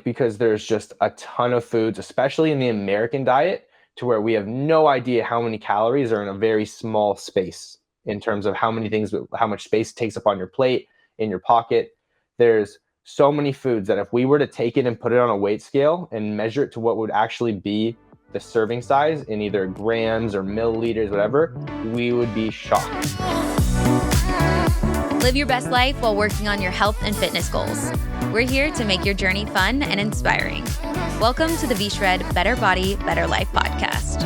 because there's just a ton of foods, especially in the American diet, to where we have no idea how many calories are in a very small space in terms of how much space it takes up on your plate, in your pocket. There's so many foods that if we were to take it and put it on a weight scale and measure it to what would actually be the serving size in either grams or milliliters, whatever, we would be shocked. Live your best life while working on your health and fitness goals. We're here to make your journey fun and inspiring. Welcome to the V-Shred Better Body, Better Life podcast.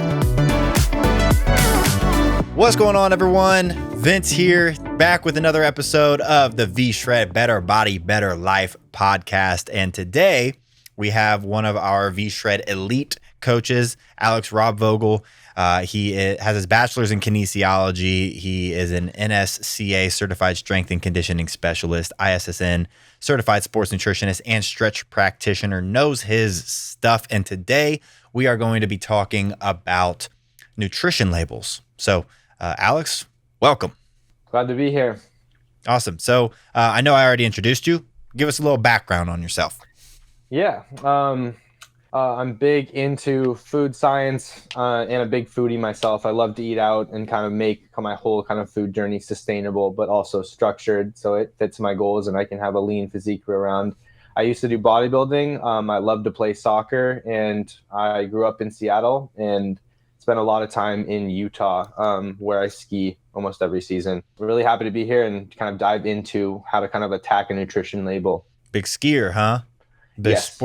What's going on, everyone? Vince here, back with another episode of the V-Shred Better Body, Better Life podcast. And today we have one of our V-Shred elite coaches, Alex Raubvogle. He has his bachelor's in kinesiology. He is an NSCA certified strength and conditioning specialist, ISSN certified sports nutritionist, and stretch practitioner, knows his stuff. And today we are going to be talking about nutrition labels. So, Alex, welcome. Glad to be here. Awesome. So I know I already introduced you. Give us a little background on yourself. Yeah. I'm big into food science and a big foodie myself. I love to eat out and kind of make my whole kind of food journey sustainable, but also structured so it fits my goals and I can have a lean physique around. I used to do bodybuilding. I love to play soccer, and I grew up in Seattle and spent a lot of time in Utah where I ski almost every season. I'm really happy to be here and kind of dive into how to kind of attack a nutrition label. Big skier, huh? Big Yes.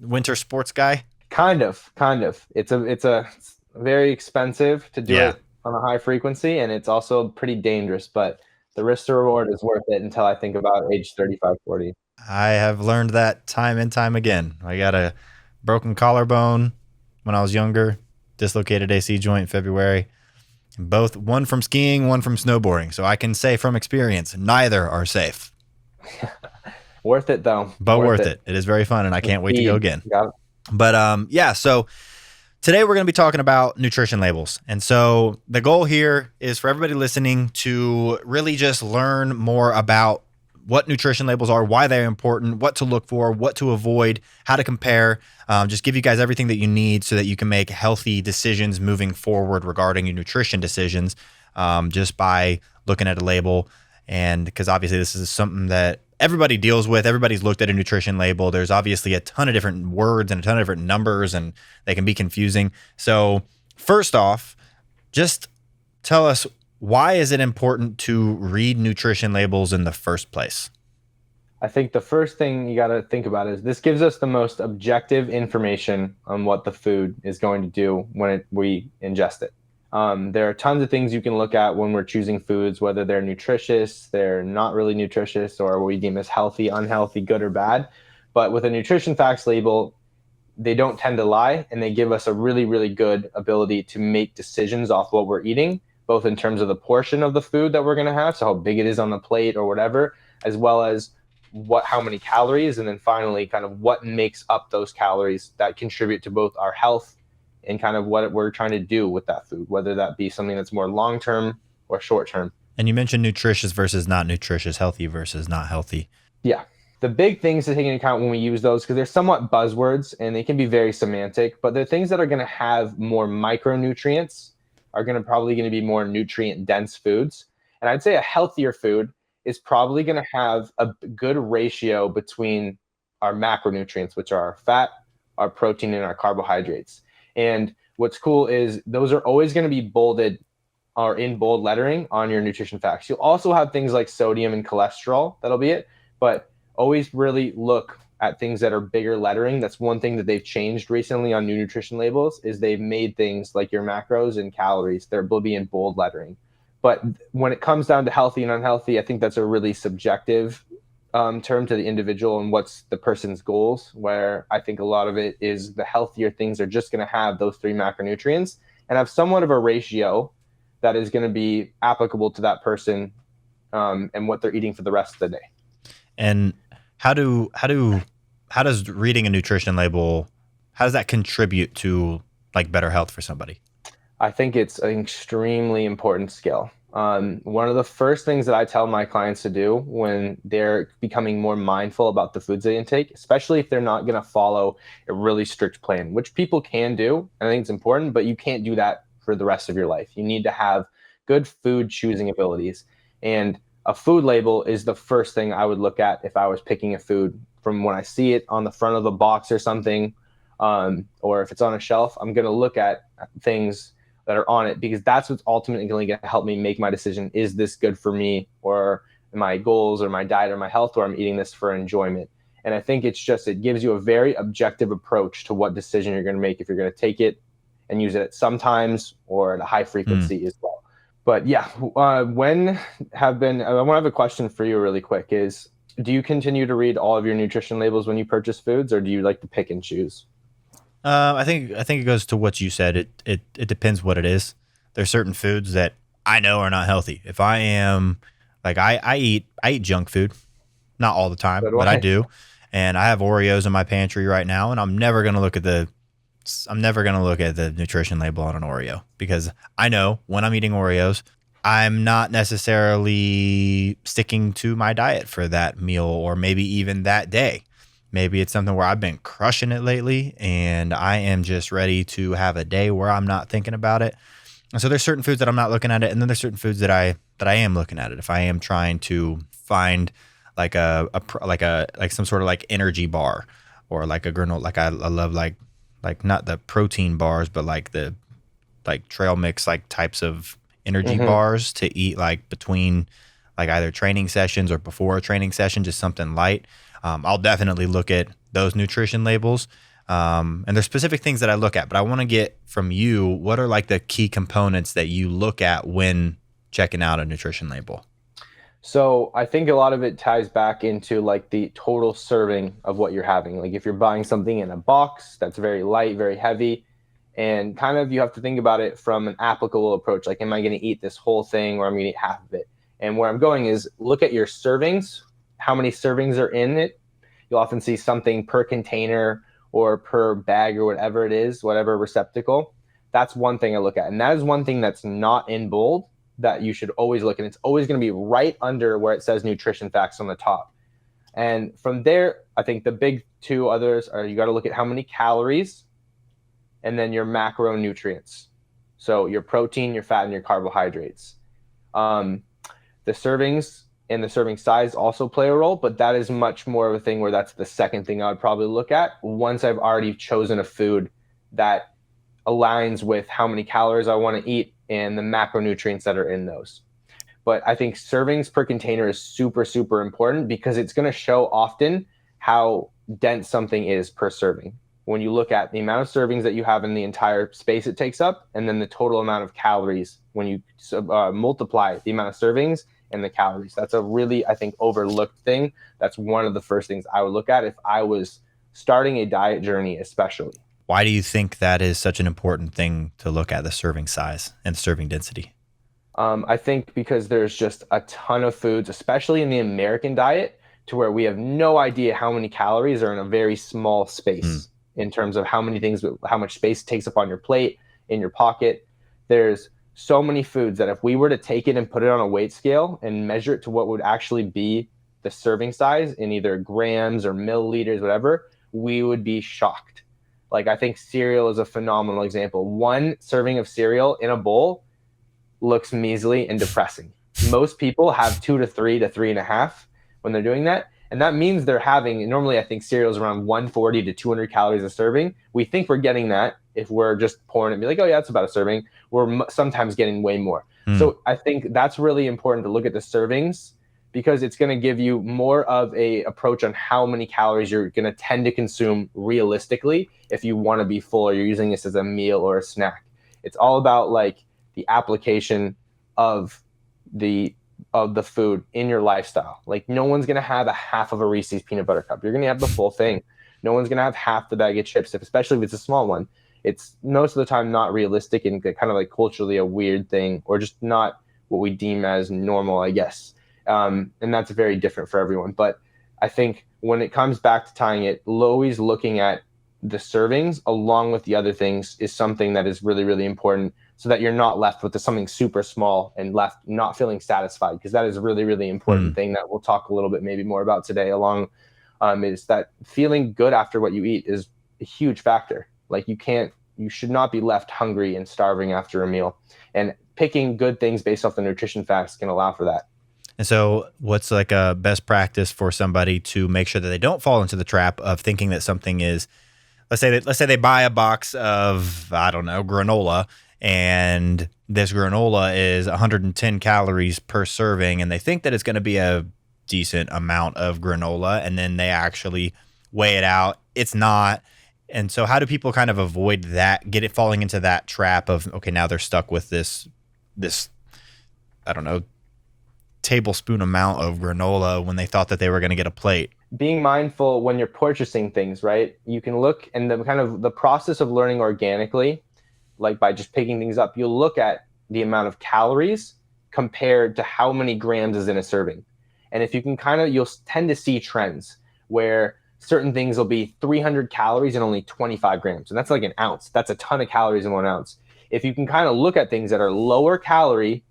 Winter sports guy? Kind of. It's very expensive to do it on a high frequency, and it's also pretty dangerous, but the risk to reward is worth it until I think about age 35, 40. I have learned that time and time again. I got a broken collarbone when I was younger, dislocated AC joint in February. Both, one from skiing, one from snowboarding. So I can say from experience, neither are safe. Worth it though. But worth it. It is very fun, and I can't wait to go again. Got it. But so today we're going to be talking about nutrition labels. And so the goal here is for everybody listening to really just learn more about what nutrition labels are, why they're important, what to look for, what to avoid, how to compare, just give you guys everything that you need so that you can make healthy decisions moving forward regarding your nutrition decisions, just by looking at a label. And because obviously this is something that everybody deals with. Everybody's looked at a nutrition label. There's obviously a ton of different words and a ton of different numbers, and they can be confusing. So first off, just tell us, why is it important to read nutrition labels in the first place? I think the first thing you got to think about is this gives us the most objective information on what the food is going to do when we ingest it. There are tons of things you can look at when we're choosing foods, whether they're nutritious, they're not really nutritious, or we deem as healthy, unhealthy, good or bad. But with a nutrition facts label, they don't tend to lie, and they give us a really, really good ability to make decisions off what we're eating, both in terms of the portion of the food that we're going to have, so how big it is on the plate or whatever, as well as how many calories, and then finally kind of what makes up those calories that contribute to both our health and kind of what we're trying to do with that food, whether that be something that's more long-term or short-term. And you mentioned nutritious versus not nutritious, healthy versus not healthy. Yeah. The big things to take into account when we use those, because they're somewhat buzzwords and they can be very semantic, but they're things that are going to have more micronutrients, are probably going to be more nutrient-dense foods. And I'd say a healthier food is probably going to have a good ratio between our macronutrients, which are our fat, our protein, and our carbohydrates. And what's cool is those are always going to be bolded or in bold lettering on your nutrition facts. You'll also have things like sodium and cholesterol, that'll be it, but always really look at things that are bigger lettering. That's one thing that they've changed recently on new nutrition labels, is they've made things like your macros and calories, they'll be in bold lettering. But when it comes down to healthy and unhealthy, I think that's a really subjective term to the individual and what's the person's goals, where I think a lot of it is the healthier things are just going to have those 3 macronutrients and have somewhat of a ratio that is going to be applicable to that person and what they're eating for the rest of the day. And how does reading a nutrition label, how does that contribute to like better health for somebody? I think it's an extremely important skill. One of the first things that I tell my clients to do when they're becoming more mindful about the foods they intake, especially if they're not going to follow a really strict plan, which people can do. I think it's important, but you can't do that for the rest of your life. You need to have good food choosing abilities. And a food label is the first thing I would look at if I was picking a food. From when I see it on the front of the box or something, or if it's on a shelf, I'm going to look at things that are on it, because that's what's ultimately going to help me make my decision. Is this good for me, or my goals, or my diet, or my health, or I'm eating this for enjoyment? And I think it gives you a very objective approach to what decision you're going to make, if you're going to take it and use it at some times or at a high frequency as well. But yeah, I want to have a question for you really quick is, do you continue to read all of your nutrition labels when you purchase foods, or do you like to pick and choose? I think it goes to what you said. It depends what it is. There's certain foods that I know are not healthy. If I am like I eat junk food, not all the time, but I do. And I have Oreos in my pantry right now, and I'm never gonna look at the nutrition label on an Oreo, because I know when I'm eating Oreos, I'm not necessarily sticking to my diet for that meal, or maybe even that day. Maybe it's something where I've been crushing it lately and I am just ready to have a day where I'm not thinking about it. And so there's certain foods that I'm not looking at it. And then there's certain foods that I am looking at it. If I am trying to find like like some sort of like energy bar, or like a granola, like I love like not the protein bars, but like the like trail mix, like types of energy bars to eat like between like either training sessions or before a training session, just something light. I'll definitely look at those nutrition labels. And there's specific things that I look at, but I want to get from you, what are like the key components that you look at when checking out a nutrition label? So I think a lot of it ties back into like the total serving of what you're having. Like if you're buying something in a box that's very light, very heavy, and kind of you have to think about it from an applicable approach. Like, am I going to eat this whole thing, or I'm going to eat half of it? And where I'm going is look at your servings, how many servings are in it. You'll often see something per container or per bag or whatever it is, whatever receptacle. That's one thing I look at. And that is one thing that's not in bold that you should always look at. It's always going to be right under where it says nutrition facts on the top. And from there, I think the big two others are, you got to look at how many calories, and then your macronutrients. So your protein, your fat, and your carbohydrates. The servings and the serving size also play a role, but that is much more of a thing where that's the second thing I would probably look at once I've already chosen a food that aligns with how many calories I want to eat and the macronutrients that are in those. But I think servings per container is super, super important, because it's going to show often how dense something is per serving. When you look at the amount of servings that you have in the entire space it takes up, and then the total amount of calories when you multiply the amount of servings and the calories. That's a really, I think, overlooked thing. That's one of the first things I would look at if I was starting a diet journey, especially. Why do you think that is such an important thing to look at, the serving size and serving density? I think because there's just a ton of foods, especially in the American diet, to where we have no idea how many calories are in a very small space in terms of how much space it takes up on your plate, in your pocket. There's so many foods that if we were to take it and put it on a weight scale and measure it to what would actually be the serving size in either grams or milliliters, whatever, we would be shocked. Like, I think cereal is a phenomenal example. One serving of cereal in a bowl looks measly and depressing. Most people have 2 to 3 to 3.5 when they're doing that. And that means they're having, normally I think cereal is around 140 to 200 calories a serving. We think we're getting that if we're just pouring it and be like, oh yeah, that's about a serving. We're sometimes getting way more. So I think that's really important to look at the servings, because it's going to give you more of a approach on how many calories you're going to tend to consume realistically if you want to be full, or you're using this as a meal or a snack. It's all about like the application of the food in your lifestyle. Like, no one's going to have a half of a Reese's peanut butter cup. You're going to have the full thing. No one's going to have half the bag of chips, especially if it's a small one. It's most of the time not realistic and kind of like culturally a weird thing, or just not what we deem as normal, I guess. And that's very different for everyone. But I think when it comes back to tying it, always looking at the servings along with the other things is something that is really, really important. so that you're not left with something super small and left not feeling satisfied, because that is a really, really important thing that we'll talk a little bit maybe more about today along, is that feeling good after what you eat is a huge factor. Like you should not be left hungry and starving after a meal, and picking good things based off the nutrition facts can allow for that. And so what's like a best practice for somebody to make sure that they don't fall into the trap of thinking that something is, let's say they buy a box of, I don't know, granola, and this granola is 110 calories per serving, and they think that it's going to be a decent amount of granola, and then they actually weigh it out. It's not. And so how do people kind of avoid that, falling into that trap of, okay, now they're stuck with this, I don't know, tablespoon amount of granola when they thought that they were going to get a plate? Being mindful when you're purchasing things, right? You can look, and the process of learning organically, like by just picking things up, you'll look at the amount of calories compared to how many grams is in a serving. And if you can you'll tend to see trends where certain things will be 300 calories and only 25 grams. And that's like an ounce. That's a ton of calories in 1 ounce. If you can kind of look at things that are lower calorie,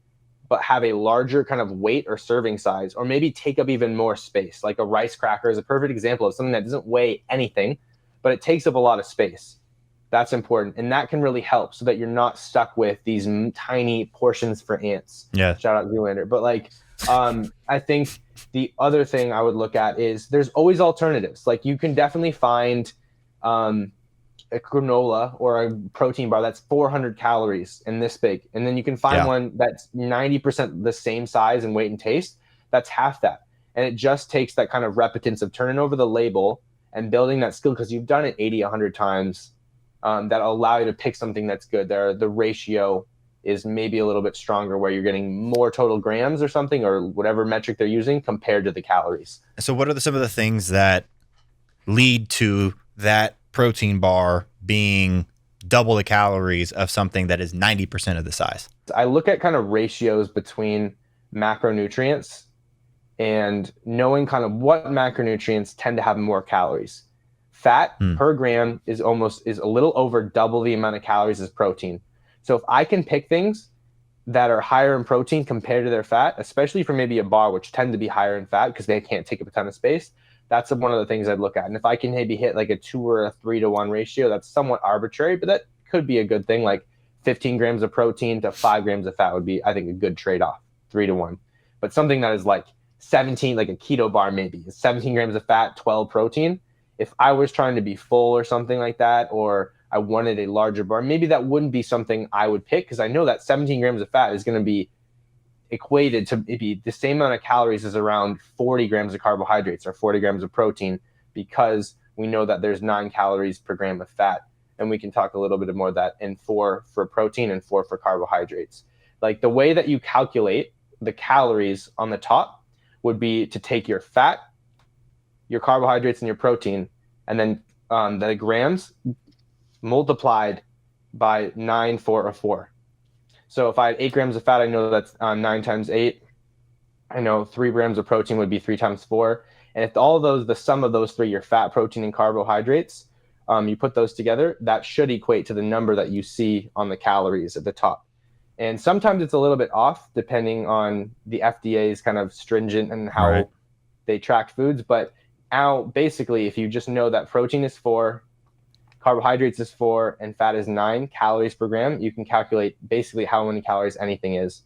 but have a larger kind of weight or serving size, or maybe take up even more space. Like a rice cracker is a perfect example of something that doesn't weigh anything, but it takes up a lot of space. That's important. And that can really help so that you're not stuck with these tiny portions for ants. Yeah. Shout out Zoolander. But I think the other thing I would look at is there's always alternatives. Like you can definitely find a granola or a protein bar that's 400 calories and this big. And then you can find one that's 90% the same size and weight and taste. That's half that. And it just takes that kind of repetence of turning over the label and building that skill, because you've done it 80, 100 times, that'll allow you to pick something that's good. The ratio is maybe a little bit stronger where you're getting more total grams or something, or whatever metric they're using compared to the calories. So what are some of the things that lead to that protein bar being double the calories of something that is 90% of the size? I look at kind of ratios between macronutrients and knowing kind of what macronutrients tend to have more calories. Fat per gram is a little over double the amount of calories as protein. So if I can pick things that are higher in protein compared to their fat, especially for maybe a bar, which tend to be higher in fat because they can't take up a ton of space, that's one of the things I'd look at. And if I can maybe hit like a 2 or a 3 to 1 ratio, that's somewhat arbitrary, but that could be a good thing. Like 15 grams of protein to 5 grams of fat would be, I think, a good trade-off, 3 to 1. But something that is like 17, like a keto bar maybe, is 17 grams of fat, 12 protein. If I was trying to be full or something like that, or I wanted a larger bar, maybe that wouldn't be something I would pick, because I know that 17 grams of fat is going to be equated to be the same amount of calories as around 40 grams of carbohydrates or 40 grams of protein, because we know that there's 9 calories per gram of fat. And we can talk a little bit more of that in 4 for protein and 4 for carbohydrates. Like the way that you calculate the calories on the top would be to take your fat, your carbohydrates, and your protein, and then the grams multiplied by 9 for a 4. So if I had 8 grams of fat, I know that's 9 times 8. I know 3 grams of protein would be 3 times 4. And if all of those, the sum of those 3, your fat, protein, and carbohydrates, you put those together, that should equate to the number that you see on the calories at the top. And sometimes it's a little bit off depending on the FDA's kind of stringent and how they track foods. But now basically, if you just know that protein is 4, carbohydrates is 4, and fat is 9 calories per gram, you can calculate basically how many calories anything is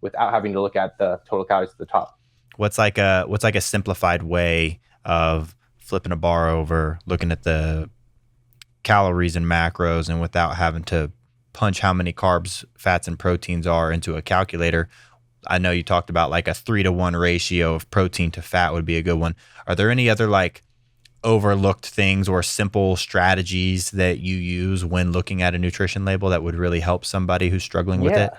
without having to look at the total calories at the top. What's like a simplified way of flipping a bar over, looking at the calories and macros, and without having to punch how many carbs, fats, and proteins are into a calculator? I know you talked about like a 3 to 1 ratio of protein to fat would be a good one. Are there any other like overlooked things or simple strategies that you use when looking at a nutrition label that would really help somebody who's struggling with it?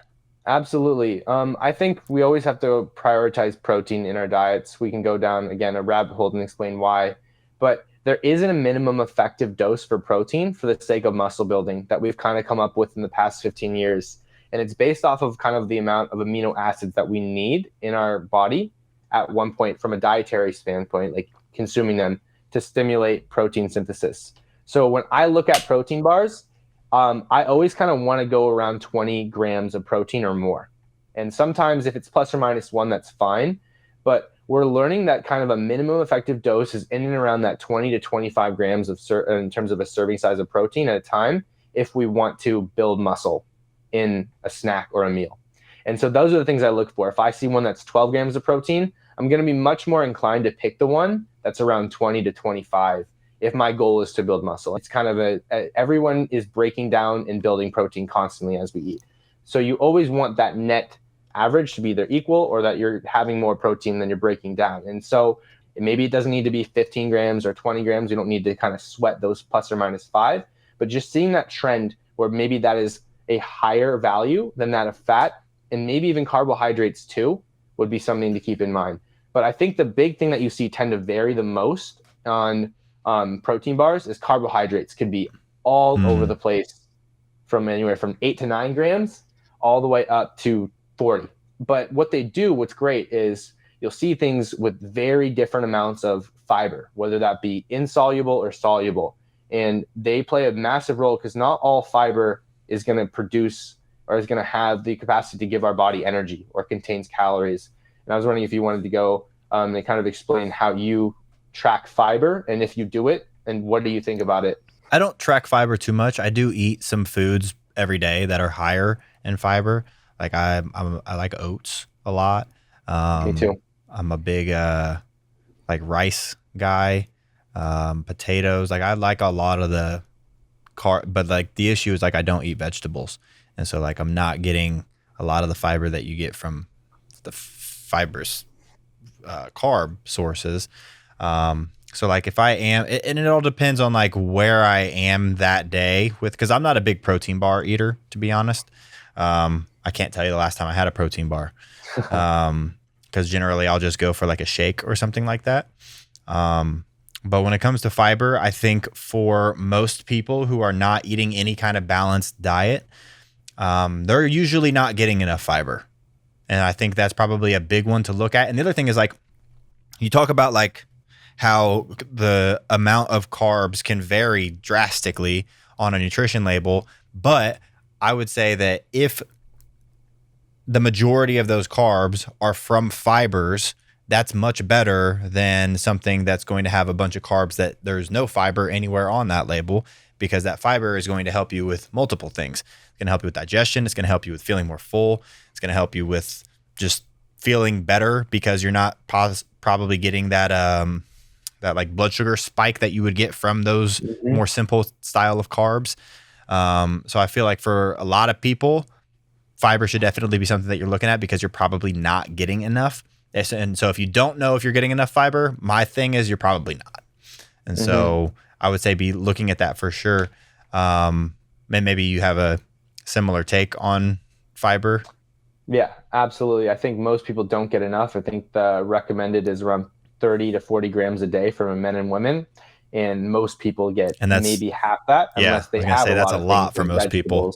Absolutely. I think we always have to prioritize protein in our diets. We can go down, again, a rabbit hole and explain why. But there isn't a minimum effective dose for protein for the sake of muscle building that we've kind of come up with in the past 15 years. And it's based off of kind of the amount of amino acids that we need in our body at one point from a dietary standpoint, like consuming them to stimulate protein synthesis. So when I look at protein bars, I always kind of want to go around 20 grams of protein or more. And sometimes if it's plus or minus 1, that's fine. But we're learning that kind of a minimum effective dose is in and around that 20 to 25 grams in terms of a serving size of protein at a time if we want to build muscle in a snack or a meal. And so those are the things I look for. If I see one that's 12 grams of protein, I'm going to be much more inclined to pick the one that's around 20 to 25 if my goal is to build muscle. It's kind of everyone is breaking down and building protein constantly as we eat. So you always want that net average to be either equal or that you're having more protein than you're breaking down. And so maybe it doesn't need to be 15 grams or 20 grams. You don't need to kind of sweat those plus or minus 5, but just seeing that trend where maybe that is a higher value than that of fat and maybe even carbohydrates too would be something to keep in mind. But I think the big thing that you see tend to vary the most on protein bars is carbohydrates can be all over the place from anywhere from 8 to 9 grams all the way up to 40. But what they do, what's great is you'll see things with very different amounts of fiber, whether that be insoluble or soluble. And they play a massive role because not all fiber is going to produce or is going to have the capacity to give our body energy or contains calories. And I was wondering if you wanted to go and kind of explain how you track fiber and if you do it and what do you think about it? I don't track fiber too much. I do eat some foods every day that are higher in fiber. Like I like oats a lot. Me too. I'm a big like rice guy. Potatoes. Like I like a lot of the but like the issue is like I don't eat vegetables, and so like I'm not getting a lot of the fiber that you get from the fibrous carb sources. So like if I am, and it all depends on like where I am that day with, because I'm not a big protein bar eater, to be honest. I can't tell you the last time I had a protein bar, because generally I'll just go for like a shake or something like that. But when it comes to fiber, I think for most people who are not eating any kind of balanced diet, they're usually not getting enough fiber. And I think that's probably a big one to look at. And the other thing is like, you talk about like how the amount of carbs can vary drastically on a nutrition label. But I would say that if the majority of those carbs are from fibers, that's much better than something that's going to have a bunch of carbs that there's no fiber anywhere on that label, because that fiber is going to help you with multiple things. It's going to help you with digestion. It's going to help you with feeling more full. It's going to help you with just feeling better because you're not probably getting that that like blood sugar spike that you would get from those more simple style of carbs. So I feel like for a lot of people, fiber should definitely be something that you're looking at because you're probably not getting enough. And so if you don't know if you're getting enough fiber, my thing is you're probably not. And so I would say be looking at that for sure. And maybe you have a similar take on fiber. Yeah, absolutely. I think most people don't get enough. I think the recommended is around 30 to 40 grams a day for men and women. And most people get maybe half that unless they have that's a lot for most people.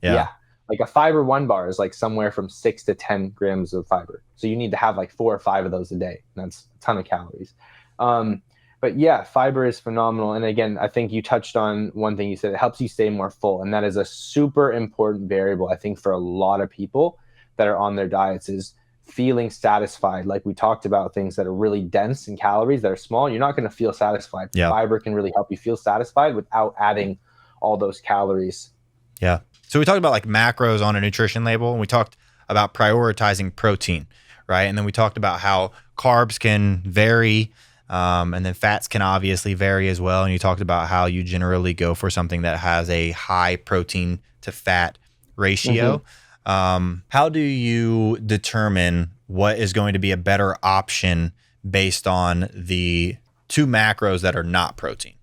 Yeah. Like a fiber one bar is like somewhere from 6 to 10 grams of fiber. So you need to have like 4 or 5 of those a day. That's a ton of calories. But yeah, fiber is phenomenal. And again, I think you touched on one thing you said, it helps you stay more full. And that is a super important variable, I think, for a lot of people that are on their diets is feeling satisfied. Like we talked about things that are really dense in calories that are small, you're not going to feel satisfied. Yep. Fiber can really help you feel satisfied without adding all those calories. Yeah. So we talked about like macros on a nutrition label, and we talked about prioritizing protein, right? And then we talked about how carbs can vary, and then fats can obviously vary as well. And you talked about how you generally go for something that has a high protein to fat ratio. How do you determine what is going to be a better option based on the 2 macros that are not protein?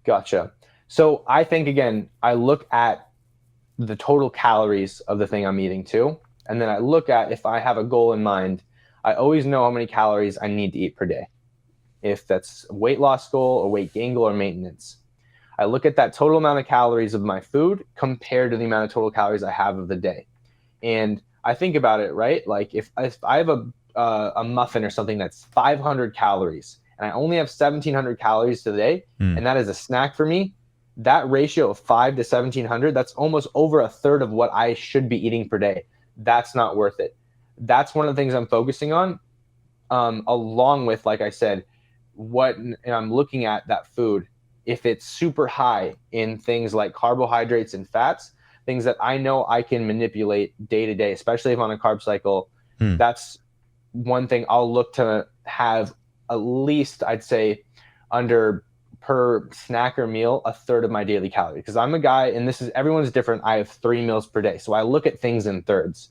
Gotcha. So I think, again, I look at the total calories of the thing I'm eating too. And then I look at, if I have a goal in mind, I always know how many calories I need to eat per day. If that's a weight loss goal, a weight gain goal, or maintenance. I look at that total amount of calories of my food compared to the amount of total calories I have of the day. And I think about it, right? Like if I have a muffin or something that's 500 calories and I only have 1,700 calories today, and that is a snack for me, that ratio of 5 to 1700, that's almost over a third of what I should be eating per day. That's not worth it. That's one of the things I'm focusing on, along with, like I said, and I'm looking at that food. If it's super high in things like carbohydrates and fats, things that I know I can manipulate day to day, especially if I'm on a carb cycle, that's one thing I'll look to have at least, I'd say, under per snack or meal, a third of my daily calories. Because I'm a guy, and everyone's different. I have 3 meals per day. So I look at things in thirds.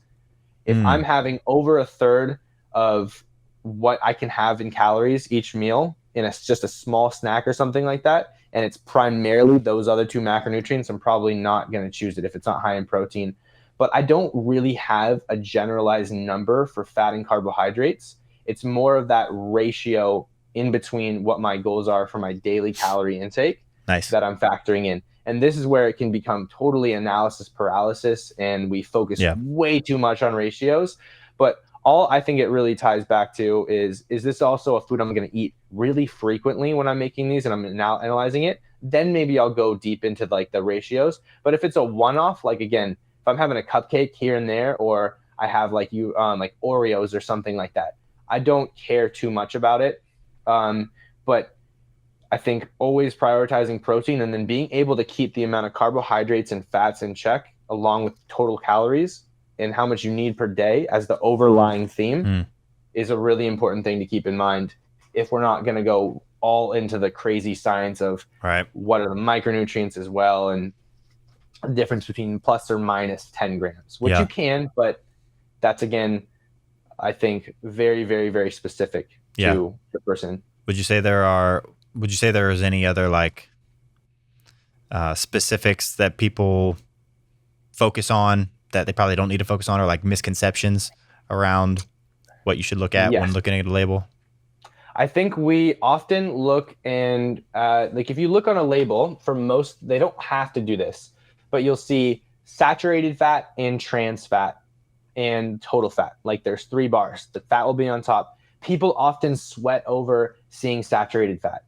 If I'm having over a third of what I can have in calories each meal in just a small snack or something like that, and it's primarily those other 2 macronutrients, I'm probably not going to choose it if it's not high in protein. But I don't really have a generalized number for fat and carbohydrates. It's more of that ratio in between what my goals are for my daily calorie intake that I'm factoring in. And this is where it can become totally analysis paralysis, and we focus way too much on ratios. But all I think it really ties back to is this also a food I'm going to eat really frequently when I'm making these and I'm now analyzing it? Then maybe I'll go deep into like the ratios. But if it's a one-off, like again, if I'm having a cupcake here and there, or I have like Oreos or something like that, I don't care too much about it. But I think always prioritizing protein and then being able to keep the amount of carbohydrates and fats in check along with total calories and how much you need per day as the overlying theme is a really important thing to keep in mind if we're not going to go all into the crazy science of what are the micronutrients as well, and the difference between plus or minus 10 grams, which you can, but that's, again, I think very, very, very specific to the person. Would you say there is any other like specifics that people focus on that they probably don't need to focus on, or like misconceptions around what you should look at when looking at a label? I think we often look and like if you look on a label, for most, they don't have to do this, but you'll see saturated fat and trans fat and total fat. Like there's 3 bars. The fat will be on top. People often sweat over seeing saturated fat.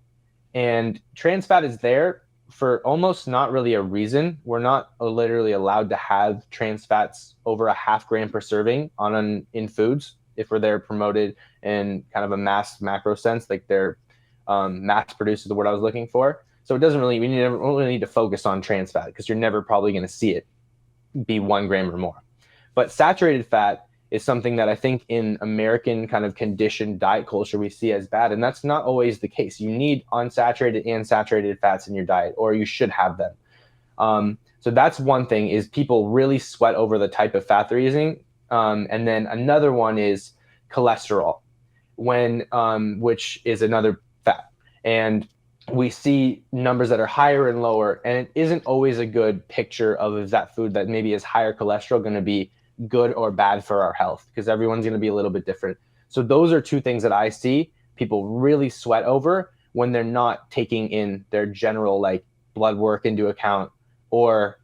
And trans fat is there for almost not really a reason. We're not literally allowed to have trans fats over a 0.5 gram per serving in foods if they're promoted in kind of a mass macro sense, like they're mass produced is the word I was looking for. So it doesn't really, we don't really need to focus on trans fat because you're never probably going to see it be 1 gram or more. But saturated fat is something that I think in American kind of conditioned diet culture we see as bad. And that's not always the case. You need unsaturated and saturated fats in your diet, or you should have them. So that's one thing, is people really sweat over the type of fat they're using. And then another one is cholesterol, which is another fat. And we see numbers that are higher and lower, and it isn't always a good picture of is that food that maybe is higher cholesterol going to be good or bad for our health, because everyone's going to be a little bit different. So those are 2 things that I see people really sweat over when they're not taking in their general like blood work into account, or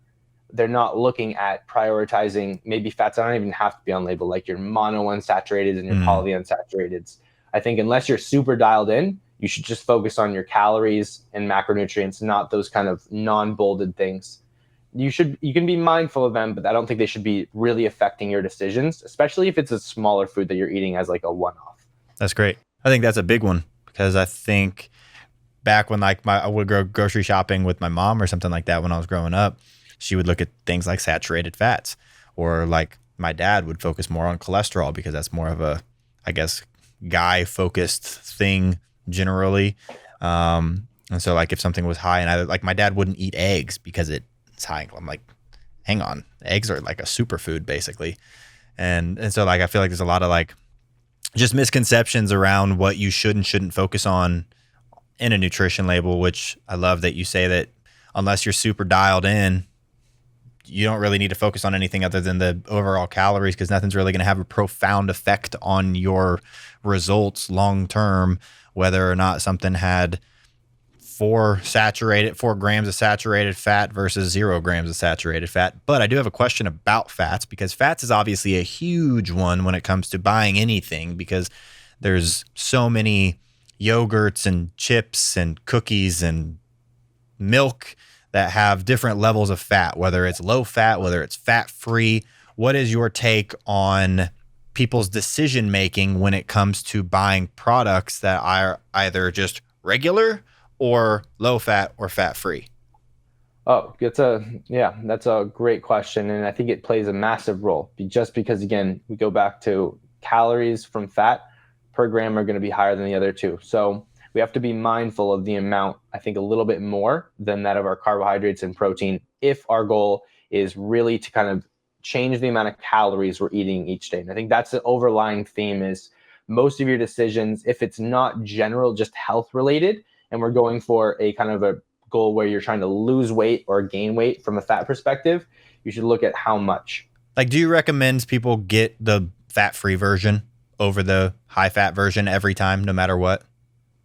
they're not looking at prioritizing maybe fats that don't even have to be on label, like your monounsaturated and your polyunsaturated. I think unless you're super dialed in, you should just focus on your calories and macronutrients, not those kind of non-bolded things. You can be mindful of them, but I don't think they should be really affecting your decisions, especially if it's a smaller food that you're eating as like a one-off. That's great. I think that's a big one, because I think back when like I would go grocery shopping with my mom or something like that when I was growing up, she would look at things like saturated fats, or like my dad would focus more on cholesterol because that's more of a, I guess, guy focused thing generally. And so like if something was high, and my dad wouldn't eat eggs because it's high. I'm like, hang on, eggs are like a superfood basically. And so like I feel like there's a lot of like just misconceptions around what you should and shouldn't focus on in a nutrition label, which I love that you say that unless you're super dialed in, you don't really need to focus on anything other than the overall calories, because nothing's really going to have a profound effect on your results long term, whether or not something had 4 grams of saturated fat versus 0 grams of saturated fat. But I do have a question about fats, because fats is obviously a huge one when it comes to buying anything, because there's so many yogurts and chips and cookies and milk that have different levels of fat, whether it's low fat, whether it's fat free. What is your take on people's decision making when it comes to buying products that are either just regular or low fat or fat free? Oh, that's a great question. And I think it plays a massive role just because, again, we go back to calories from fat per gram are going to be higher than the other two. So we have to be mindful of the amount, I think a little bit more than that of our carbohydrates and protein, if our goal is really to kind of change the amount of calories we're eating each day. And I think that's the overlying theme is most of your decisions, if it's not general, just health related, and we're going for a kind of a goal where you're trying to lose weight or gain weight from a fat perspective, you should look at how much. Like, do you recommend people get the fat-free version over the high-fat version every time, no matter what?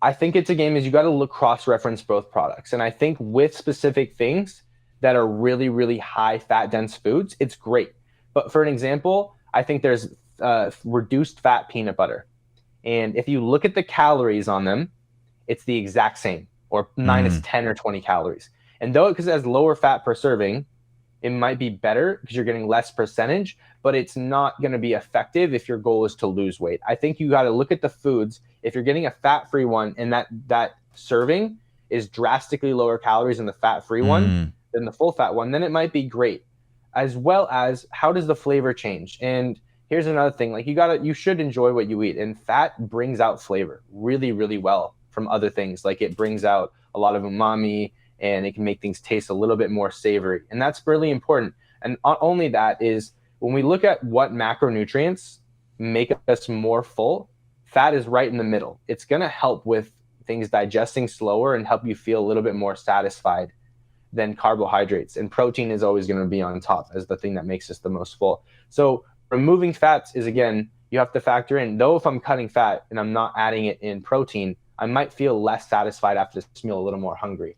I think it's a game is you got to look cross-reference both products. And I think with specific things that are really, really high fat dense foods, it's great. But for an example, I think there's reduced fat peanut butter. And if you look at the calories on them, it's the exact same, or minus 10 or 20 calories. And though, because it has lower fat per serving, it might be better because you're getting less percentage, but it's not going to be effective if your goal is to lose weight. I think you got to look at the foods. If you're getting a fat-free one and that serving is drastically lower calories in the fat-free one than the full fat one, then it might be great. As well as how does the flavor change? And here's another thing, like you should enjoy what you eat, and fat brings out flavor really, really well from other things. Like it brings out a lot of umami, and it can make things taste a little bit more savory. And that's really important. And not only that is when we look at what macronutrients make us more full, fat is right in the middle. It's going to help with things digesting slower and help you feel a little bit more satisfied than carbohydrates. And protein is always going to be on top as the thing that makes us the most full. So removing fats is, again, you have to factor in, though if I'm cutting fat and I'm not adding it in protein, I might feel less satisfied after this meal, a little more hungry.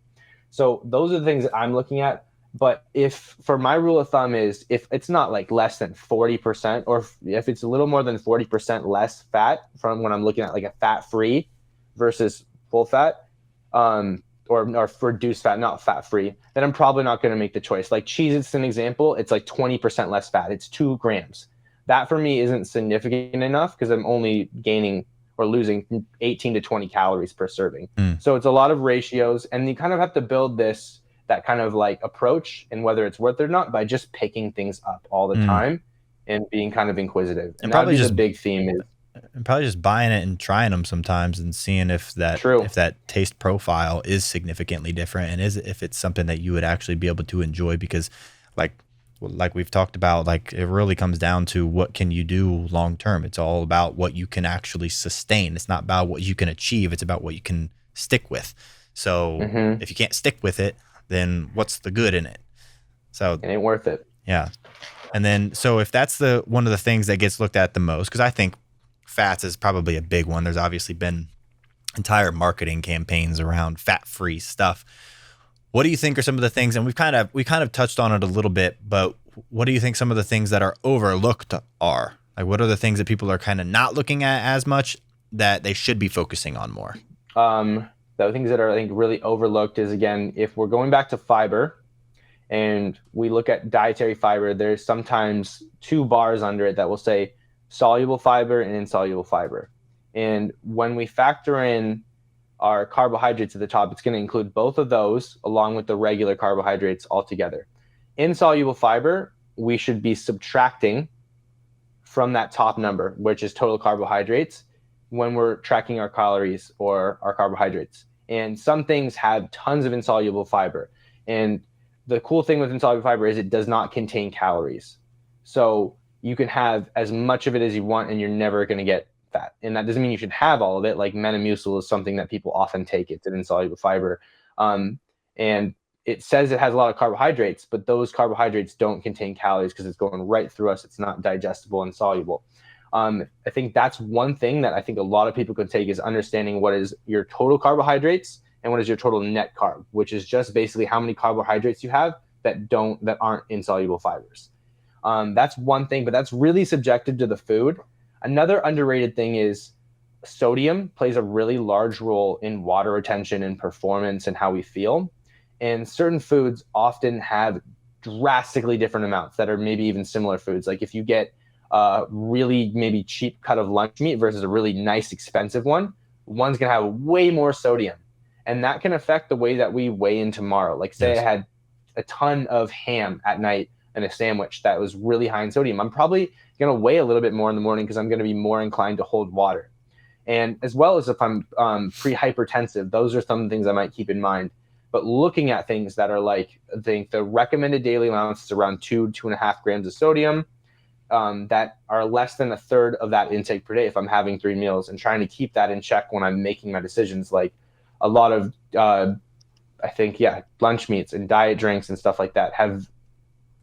So those are the things that I'm looking at. But if for my rule of thumb is if it's not like less than 40%, or if it's a little more than 40% less fat from when I'm looking at like a fat-free versus full fat, or reduced fat, not fat-free, then I'm probably not going to make the choice. Like cheese, it's an example. It's like 20% less fat. It's 2 grams. That for me isn't significant enough because I'm only gaining or losing 18 to 20 calories per serving. So it's a lot of ratios, and you kind of have to build that kind of like approach, and whether it's worth it or not, by just picking things up all the time and being kind of inquisitive. And probably just a big theme is and probably just buying it and trying them sometimes and seeing if that taste profile is significantly different, and if it's something that you would actually be able to enjoy, because like we've talked about, like it really comes down to what can you do long term. It's all about what you can actually sustain. It's not about what you can achieve. It's about what you can stick with. So if you can't stick with it, then what's the good in it? So it ain't worth it. Yeah. And then, so if that's one of the things that gets looked at the most, because I think fats is probably a big one. There's obviously been entire marketing campaigns around fat-free stuff. What do you think are some of the things, and we kind of touched on it a little bit, but what do you think some of the things that are overlooked are? Like, what are the things that people are kind of not looking at as much that they should be focusing on more? The things that are, I think, really overlooked is, again, if we're going back to fiber and we look at dietary fiber, there's sometimes 2 bars under it that will say soluble fiber and insoluble fiber. And when we factor in our carbohydrates at the top, it's going to include both of those along with the regular carbohydrates altogether. Insoluble fiber, we should be subtracting from that top number, which is total carbohydrates, when we're tracking our calories or our carbohydrates. And some things have tons of insoluble fiber. And the cool thing with insoluble fiber is it does not contain calories. So you can have as much of it as you want and you're never going to get fat. And that doesn't mean you should have all of it. Like Metamucil is something that people often take. It's an insoluble fiber. And it says it has a lot of carbohydrates, but those carbohydrates don't contain calories because it's going right through us. It's not digestible and soluble. I think that's one thing that I think a lot of people could take, is understanding what is your total carbohydrates and what is your total net carb, which is just basically how many carbohydrates you have that aren't insoluble fibers. That's one thing, but that's really subjective to the food. Another underrated thing is sodium plays a really large role in water retention and performance and how we feel. And certain foods often have drastically different amounts that are maybe even similar foods. Like if you get a really maybe cheap cut of lunch meat versus a really nice expensive one, one's going to have way more sodium. And that can affect the way that we weigh in tomorrow. Like say I had a ton of ham at night and a sandwich that was really high in sodium. I'm probably going to weigh a little bit more in the morning because I'm going to be more inclined to hold water. And as well as if I'm pre-hypertensive, those are some things I might keep in mind. But looking at things that are like, I think the recommended daily allowance is around 2.5 grams of sodium that are less than a third of that intake per day if I'm having 3 meals, and trying to keep that in check when I'm making my decisions. Like a lot of, I think, lunch meats and diet drinks and stuff like that have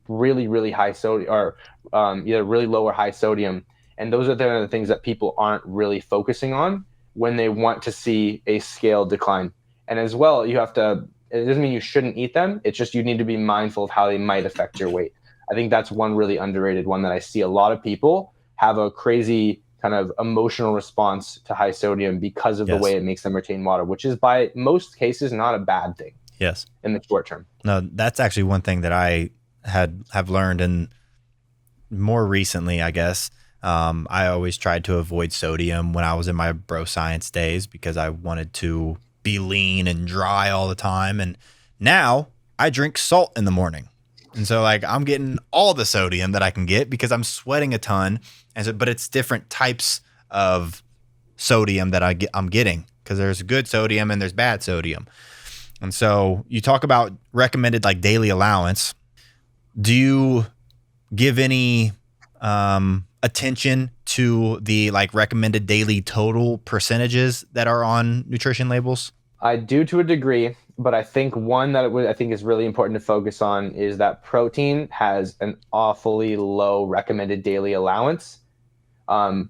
really, really high sodium or either really low or high sodium. And those are the things that people aren't really focusing on when they want to see a scale decline. And as well, you have to, it doesn't mean you shouldn't eat them. It's just you need to be mindful of how they might affect your weight. I think that's one really underrated one that I see a lot of people have a crazy kind of emotional response to high sodium because of the way it makes them retain water, which is by most cases not a bad thing. Yes. In the short term. No, that's actually one thing that I have learned, and more recently, I guess. I always tried to avoid sodium when I was in my bro science days because I wanted to be lean and dry all the time. And now I drink salt in the morning. And so like I'm getting all the sodium that I can get because I'm sweating a ton. And so, but it's different types of sodium that I'm getting, because there's good sodium and there's bad sodium. And so you talk about recommended like daily allowance. Do you give any attention to the like recommended daily total percentages that are on nutrition labels? I do to a degree, but I think one that I think is really important to focus on is that protein has an awfully low recommended daily allowance. And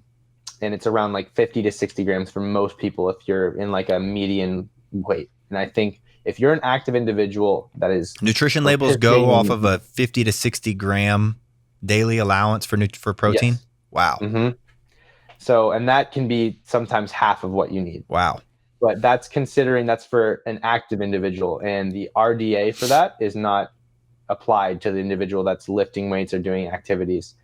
it's around like 50 to 60 grams for most people if you're in like a median weight. And I think if you're an active individual that is... Nutrition labels go off of a 50 to 60 gram daily allowance for protein? Yes. Wow. Mm-hmm. So, and that can be sometimes half of what you need. Wow. But that's considering that's for an active individual, and the RDA for that is not applied to the individual that's lifting weights or doing activities.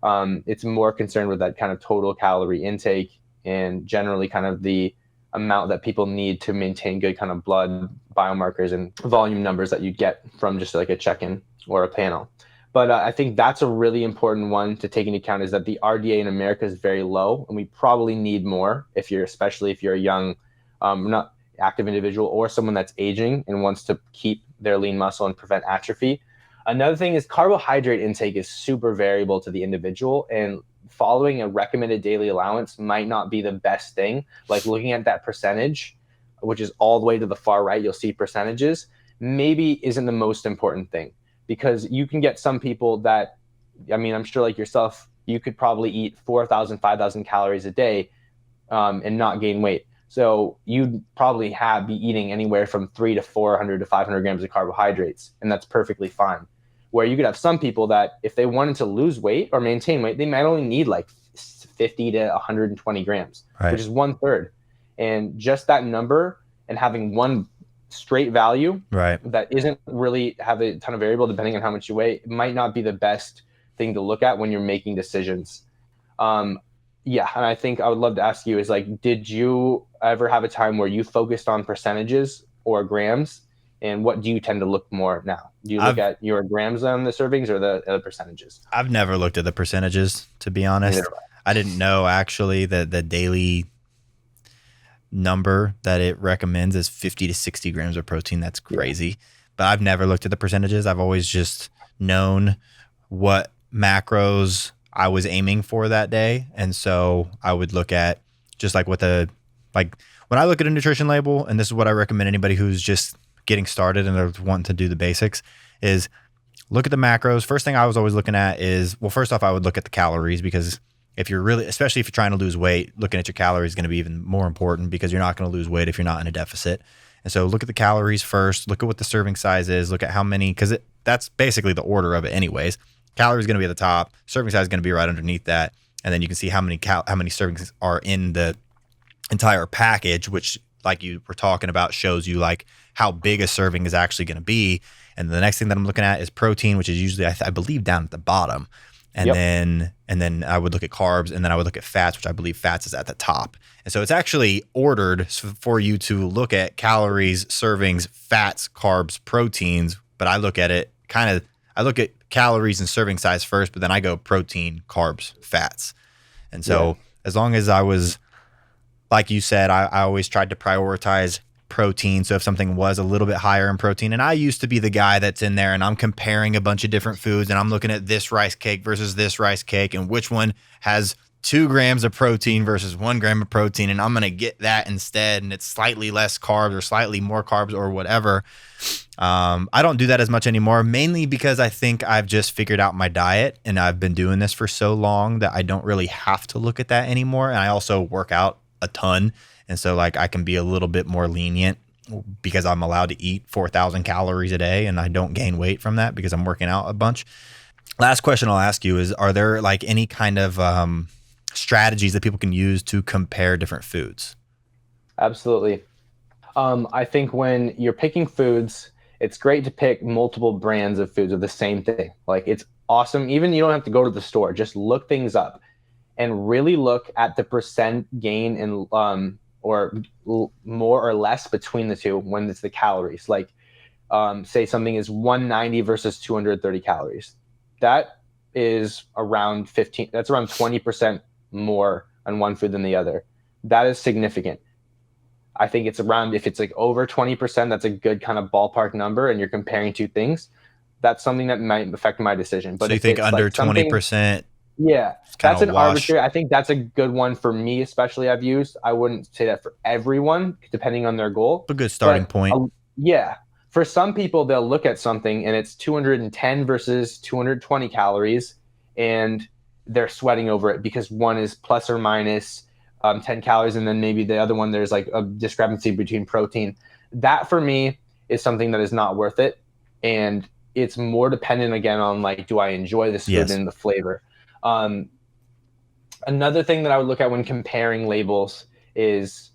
It's more concerned with that kind of total calorie intake and generally kind of the amount that people need to maintain good kind of blood biomarkers and volume numbers that you get from just like a check-in or a panel. But I think that's a really important one to take into account, is that the RDA in America is very low, and we probably need more especially if you're a young, not active individual or someone that's aging and wants to keep their lean muscle and prevent atrophy. Another thing is carbohydrate intake is super variable to the individual, and following a recommended daily allowance might not be the best thing. Like looking at that percentage, which is all the way to the far right, you'll see percentages, maybe isn't the most important thing, because you can get some people that, I mean, I'm sure like yourself, you could probably eat 4,000, 5,000 calories a day and not gain weight. So you'd probably be eating anywhere from 300 to 400 to 500 grams of carbohydrates, and that's perfectly fine. Where you could have some people that if they wanted to lose weight or maintain weight, they might only need like 50 to 120 grams, which is 1/3. And just that number and having one straight value that isn't really have a ton of variable depending on how much you weigh, it might not be the best thing to look at when you're making decisions. And I think I would love to ask you is like, did you ever have a time where you focused on percentages or grams? And what do you tend to look more now? Do you look at your grams on the servings or the percentages? I've never looked at the percentages, to be honest. I didn't know actually that the daily number that it recommends is 50 to 60 grams of protein. That's crazy. Yeah. But I've never looked at the percentages. I've always just known what macros I was aiming for that day. And so I would look at just like when I look at a nutrition label, and this is what I recommend anybody who's just getting started and they're wanting to do the basics, is look at the macros. First thing I was always looking at is, well, first off, I would look at the calories, because if you're really, especially if you're trying to lose weight, looking at your calories is going to be even more important, because you're not going to lose weight if you're not in a deficit. And so look at the calories first, look at what the serving size is, look at how many, because that's basically the order of it anyways. Calories is going to be at the top, serving size is going to be right underneath that. And then you can see how many servings are in the entire package, which like you were talking about, shows you like how big a serving is actually going to be. And the next thing that I'm looking at is protein, which is usually, I believe, down at the bottom. And then I would look at carbs, and then I would look at fats, which I believe fats is at the top. And so it's actually ordered for you to look at calories, servings, fats, carbs, proteins. But I look at it I look at calories and serving size first, but then I go protein, carbs, fats. And so as long as I was, like you said, I always tried to prioritize protein. So if something was a little bit higher in protein, and I used to be the guy that's in there and I'm comparing a bunch of different foods and I'm looking at this rice cake versus this rice cake and which one has 2 grams of protein versus 1 gram of protein, and I'm going to get that instead, and it's slightly less carbs or slightly more carbs or whatever. I don't do that as much anymore, mainly because I think I've just figured out my diet, and I've been doing this for so long that I don't really have to look at that anymore. And I also work out a ton, and so like I can be a little bit more lenient because I'm allowed to eat 4,000 calories a day, and I don't gain weight from that because I'm working out a bunch. Last question I'll ask you is, are there like any kind of strategies that people can use to compare different foods? Absolutely. I think when you're picking foods, it's great to pick multiple brands of foods of the same thing. Like, it's awesome. Even you don't have to go to the store, just look things up and really look at the percent gain in or more or less between the two when it's the calories. Like, say something is 190 versus 230 calories. That is around 15. That's around 20% more on one food than the other. That is significant. I think it's around, if it's like over 20%, that's a good kind of ballpark number, and you're comparing two things. That's something that might affect my decision. But so you think under like 20%? Yeah, that's an arbitrary. I think that's a good one for me, especially I've used. I wouldn't say that for everyone, depending on their goal. A good starting point. Yeah. For some people, they'll look at something and it's 210 versus 220 calories, and they're sweating over it because one is plus or minus 10 calories, and then maybe the other one, there's like a discrepancy between protein. That for me is something that is not worth it. And it's more dependent again on like, do I enjoy this food and the flavor? Another thing that I would look at when comparing labels is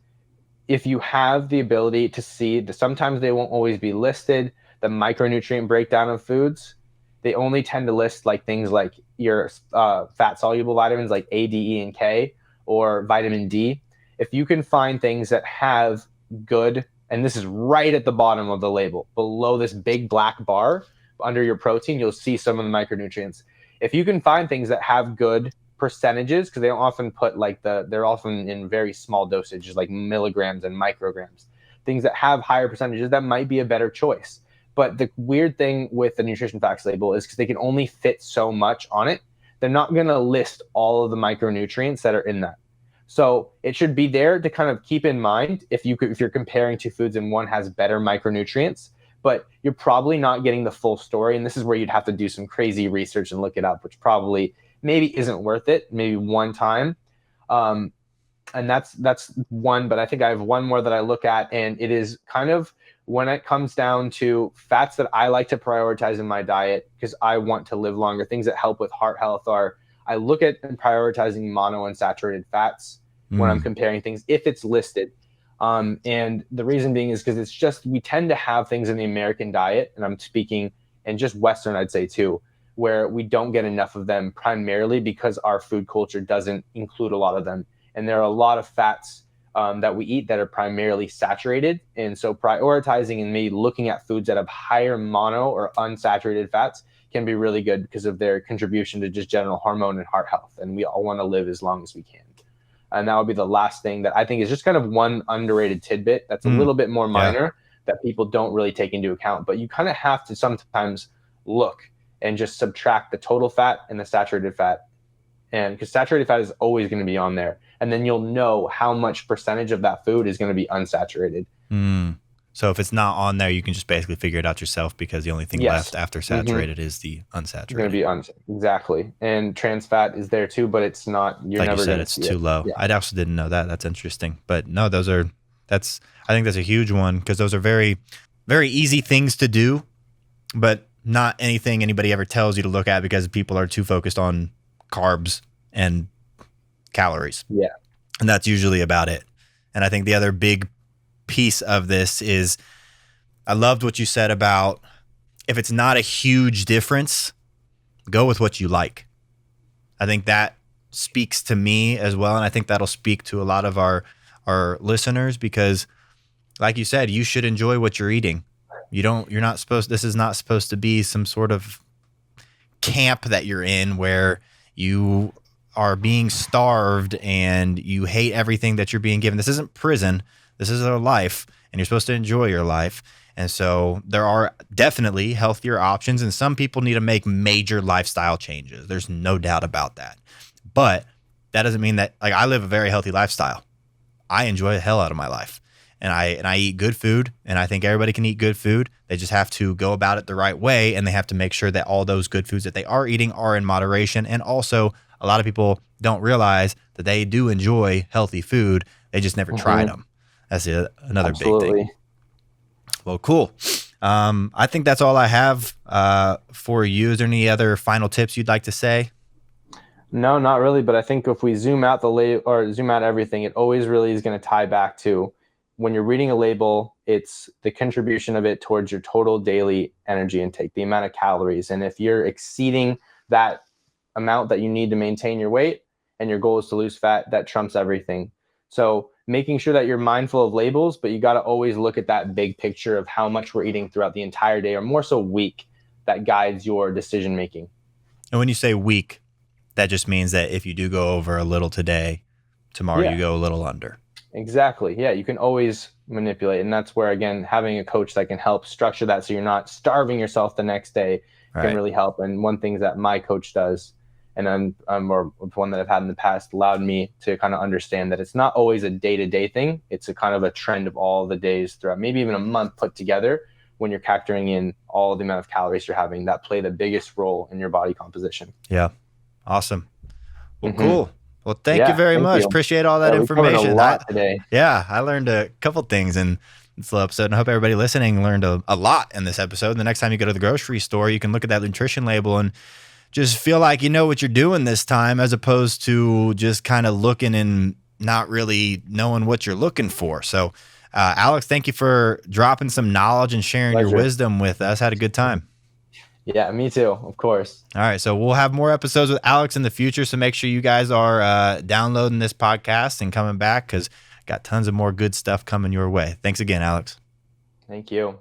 if you have the ability to see that sometimes they won't always be listed, the micronutrient breakdown of foods. They only tend to list like things like your fat soluble vitamins like A, D, E, and K, or vitamin D. If you can find things that have good, and this is right at the bottom of the label, below this big black bar under your protein, you'll see some of the micronutrients. If you can find things that have good percentages, because they don't often put like they're often in very small dosages, like milligrams and micrograms, things that have higher percentages, that might be a better choice. But the weird thing with the nutrition facts label is because they can only fit so much on it, they're not going to list all of the micronutrients that are in that. So it should be there to kind of keep in mind if you're comparing two foods and one has better micronutrients, but you're probably not getting the full story. And this is where you'd have to do some crazy research and look it up, which probably maybe isn't worth it, maybe one time. And that's one, but I think I have one more that I look at, and it is kind of when it comes down to fats that I like to prioritize in my diet because I want to live longer. Things that help with heart health are, I look at and prioritizing monounsaturated fats when I'm comparing things, if it's listed. And the reason being is because it's just, we tend to have things in the American diet, and I'm speaking, and just Western, I'd say too, where we don't get enough of them, primarily because our food culture doesn't include a lot of them. And there are a lot of fats that we eat that are primarily saturated. And so prioritizing and maybe looking at foods that have higher mono or unsaturated fats can be really good because of their contribution to just general hormone and heart health. And we all want to live as long as we can. And that would be the last thing that I think is just kind of one underrated tidbit that's a little bit more minor that people don't really take into account. But you kind of have to sometimes look and just subtract the total fat and the saturated fat. And because saturated fat is always going to be on there. And then you'll know how much percentage of that food is going to be unsaturated. So if it's not on there, you can just basically figure it out yourself, because the only thing left after saturated is the unsaturated. It's going to be exactly. And trans fat is there too, but it's not. You're like never you said, it's too low. Yeah. I also didn't know that. That's interesting. But no, I think that's a huge one, because those are very, very easy things to do, but not anything anybody ever tells you to look at because people are too focused on carbs and calories. Yeah. And that's usually about it. And I think the other big piece of this is I loved what you said about if it's not a huge difference, go with what you like. I think that speaks to me as well. And I think that'll speak to a lot of our listeners because like you said, you should enjoy what you're eating. This is not supposed to be some sort of camp that you're in where you are being starved and you hate everything that you're being given. This isn't prison. This is a life and you're supposed to enjoy your life. And so there are definitely healthier options and some people need to make major lifestyle changes. There's no doubt about that. But that doesn't mean that I live a very healthy lifestyle. I enjoy the hell out of my life. And I eat good food, and I think everybody can eat good food. They just have to go about it the right way, and they have to make sure that all those good foods that they are eating are in moderation. And also, a lot of people don't realize that they do enjoy healthy food. They just never tried them. That's another big thing. Well, cool. I think that's all I have for you. Is there any other final tips you'd like to say? No, not really. But I think if we zoom out zoom out everything, it always really is going to tie back to when you're reading a label, it's the contribution of it towards your total daily energy intake, the amount of calories. And if you're exceeding that amount that you need to maintain your weight and your goal is to lose fat, that trumps everything. So making sure that you're mindful of labels, but you got to always look at that big picture of how much we're eating throughout the entire day or more so week that guides your decision making. And when you say week, that just means that if you do go over a little today, tomorrow you go a little under. Exactly. Yeah, you can always manipulate. And that's where, again, having a coach that can help structure that so you're not starving yourself the next day can really help. And one thing that my coach does, and or one that I've had in the past, allowed me to kind of understand that it's not always a day-to-day thing. It's a kind of a trend of all the days throughout, maybe even a month put together when you're factoring in all the amount of calories you're having that play the biggest role in your body composition. Yeah. Awesome. Well, cool. Well, thank you very much. Appreciate all that information. A lot today. Yeah, I learned a couple things in this little episode, and I hope everybody listening learned a lot in this episode. The next time you go to the grocery store, you can look at that nutrition label and just feel like you know what you're doing this time, as opposed to just kind of looking and not really knowing what you're looking for. So, Alex, thank you for dropping some knowledge and sharing your wisdom with us. Had a good time. Yeah, me too, of course. All right, so we'll have more episodes with Alex in the future, so make sure you guys are downloading this podcast and coming back because got tons of more good stuff coming your way. Thanks again, Alex. Thank you.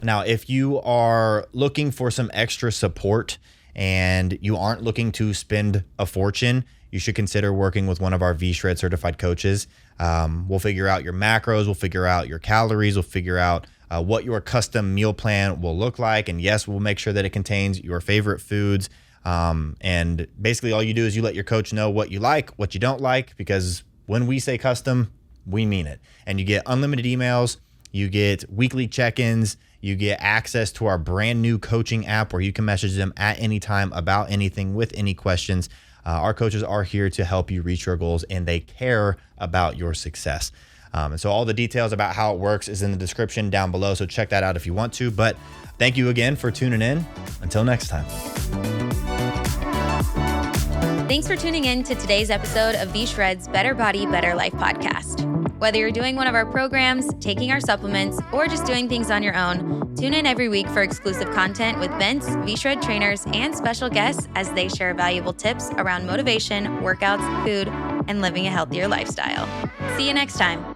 Now, if you are looking for some extra support and you aren't looking to spend a fortune, you should consider working with one of our V-Shred certified coaches. We'll figure out your macros, we'll figure out your calories, we'll figure out what your custom meal plan will look like. And yes, we'll make sure that it contains your favorite foods. And basically all you do is you let your coach know what you like, what you don't like, because when we say custom, we mean it. And you get unlimited emails, you get weekly check-ins, you get access to our brand new coaching app where you can message them at any time about anything with any questions. Our coaches are here to help you reach your goals and they care about your success. And so all the details about how it works is in the description down below. So check that out if you want to. But thank you again for tuning in. Until next time. Thanks for tuning in to today's episode of V-Shred's Better Body, Better Life podcast. Whether you're doing one of our programs, taking our supplements, or just doing things on your own, tune in every week for exclusive content with Vince, V-Shred trainers, and special guests as they share valuable tips around motivation, workouts, food, and living a healthier lifestyle. See you next time.